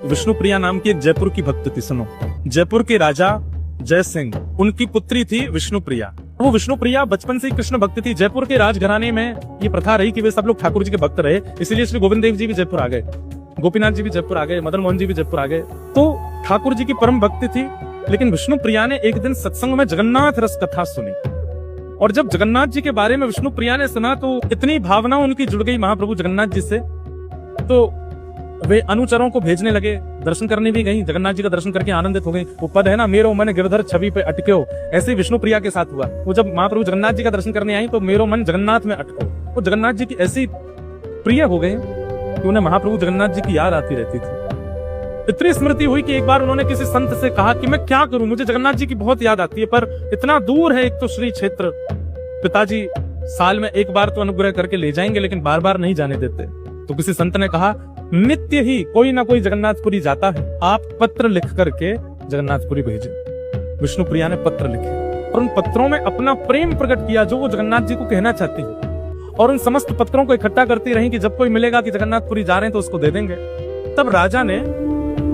विष्णुप्रिया नाम की एक जयपुर की भक्त थी। सुनो, जयपुर के राजा जय सिंह, उनकी पुत्री थी विष्णुप्रिया। वो विष्णुप्रिया बचपन से ही कृष्ण भक्त थी। जयपुर के राजघराने में ये प्रथा रही कि वे सब लोग ठाकुर जी के भक्त रहे, इसलिए श्री गोविंद देव जी भी जयपुर आ गए, गोपीनाथ जी भी जयपुर आ गए, मदन मोहन जी भी जयपुर आ गए। तो ठाकुर जी की परम भक्ति थी। लेकिन विष्णुप्रिया ने एक दिन सत्संग में जगन्नाथ रस कथा सुनी, और जब जगन्नाथ जी के बारे में विष्णुप्रिया ने सुना तो इतनी भावना उनकी जुड़ गई महाप्रभु जगन्नाथ जी से, तो वे अनुचरों को भेजने लगे। दर्शन करने भी गई, जगन्नाथ जी का दर्शन करके आनंदित हो गई। वो पद है ना, मेरो मन गिरधर छवि पे अटक्यो, ऐसे विष्णुप्रिया के साथ हुआ। वो जब महाप्रभु जगन्नाथ जी का दर्शन करने आई तो मेरो मन जगन्नाथ में अटको। वो जगन्नाथ जी की ऐसी प्रिय हो गए कि उन्हें महाप्रभु जगन्नाथ जी की याद आती रहती थी। इतनी स्मृति हुई कि एक बार उन्होंने किसी संत से कहा कि मैं क्या करूं, मुझे जगन्नाथ जी की बहुत याद आती है, पर इतना दूर है एक तो श्री क्षेत्र, पिताजी साल में एक बार तो अनुग्रह करके ले जाएंगे लेकिन बार बार नहीं जाने देते। तो किसी संत ने कहा, नित्य ही कोई ना कोई जगन्नाथपुरी जाता है, आप पत्र लिख करके जगन्नाथपुरी भेजें। विष्णुप्रिया ने पत्र लिखे और उन पत्रों में अपना प्रेम प्रकट किया जो वो जगन्नाथ जी को कहना चाहती है, और उन समस्त पत्रों को इकट्ठा करती रही कि जब कोई मिलेगा कि जगन्नाथपुरी जा रहे हैं तो उसको दे देंगे। तब राजा ने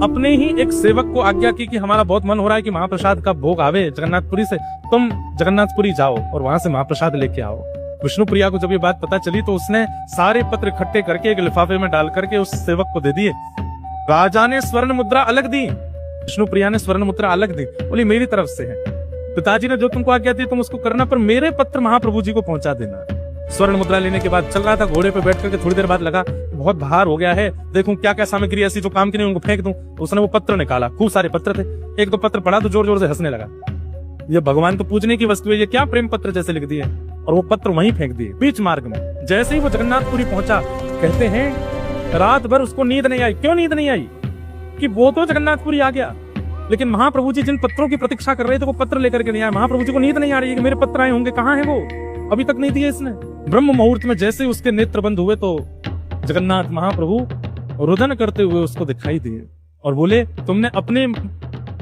अपने ही एक सेवक को आज्ञा की कि हमारा बहुत मन हो रहा है कि महाप्रसाद का भोग आवे जगन्नाथपुरी से, तुम जगन्नाथपुरी जाओ और वहां से महाप्रसाद लेके आओ। विष्णुप्रिया को जब ये बात पता चली तो उसने सारे पत्र इकट्ठे करके एक लिफाफे में डाल करके उस सेवक को दे दिए। राजा ने स्वर्ण मुद्रा अलग दी, विष्णुप्रिया ने स्वर्ण मुद्रा अलग दी, बोली मेरी तरफ से है, पिताजी ने जो तुमको आज्ञा दी तुम उसको करना, पर मेरे पत्र महाप्रभु जी को पहुंचा देना। स्वर्ण मुद्रा लेने के बाद चल रहा था, घोड़े पे बैठ करके थोड़ी देर बाद लगा बहुत भार हो गया है, देखूं क्या क्या सामग्री ऐसी जो काम की नहीं उनको फेंक दूं। तो उसने वो पत्र निकाला, खूब सारे पत्र थे, एक दो पत्र पढ़ा तो जोर जोर से हंसने लगा। ये भगवान को पूजने की वस्तु है, ये क्या प्रेम पत्र जैसे लिख दिए, और वो पत्र वहीं फेंक दिए बीच मार्ग में। जैसे ही वो जगन्नाथपुरी पहुंचा, कहते हैं रात भर उसको नींद नहीं आई। क्यों नींद नहीं आई? कि वो तो जगन्नाथपुरी आ गया, लेकिन महाप्रभु जी जिन पत्रों की प्रतीक्षा कर रहे थे वो पत्र लेकर के नहीं आए। महाप्रभु जी को नींद नहीं आ रही है कि मेरे पत्र आए होंगे, कहाँ है वो, अभी तक नहीं दिए इसने। ब्रह्म मुहूर्त में जैसे उसके नेत्र बंद हुए तो जगन्नाथ महाप्रभु रुदन करते हुए उसको दिखाई दिए और बोले, तुमने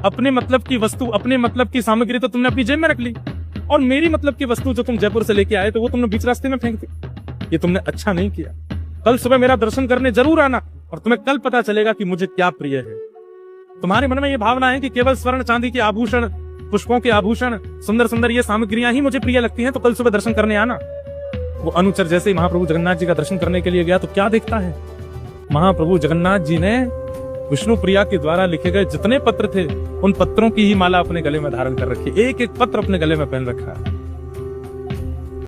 अपने मतलब की वस्तु, अपने मतलब की सामग्री तो तुमने अपनी जेब में रख ली, और मेरी मतलब की वस्तु जो तुम जयपुर से लेके आए तो वो तुमने बीच रास्ते में फेंक दी। ये तुमने अच्छा नहीं किया। कल सुबह मेरा दर्शन करने जरूर आना और तुम्हें कल पता चलेगा कि मुझे क्या प्रिय है। तुम्हारे मन में ये भावना है कि केवल स्वर्ण चांदी के आभूषण, पुष्पों के आभूषण, सुंदर सुंदर ये सामग्रियां ही मुझे प्रिय लगती हैं, तो कल सुबह दर्शन करने आना। वो अनुचर जैसे ही महाप्रभु जगन्नाथ जी का दर्शन करने के लिए गया तो क्या देखता है, महाप्रभु जगन्नाथ जी ने विष्णुप्रिया के द्वारा लिखे गए जितने पत्र थे उन पत्रों की ही माला अपने गले में धारण कर रखी, एक एक पत्र अपने गले में पहन रखा है।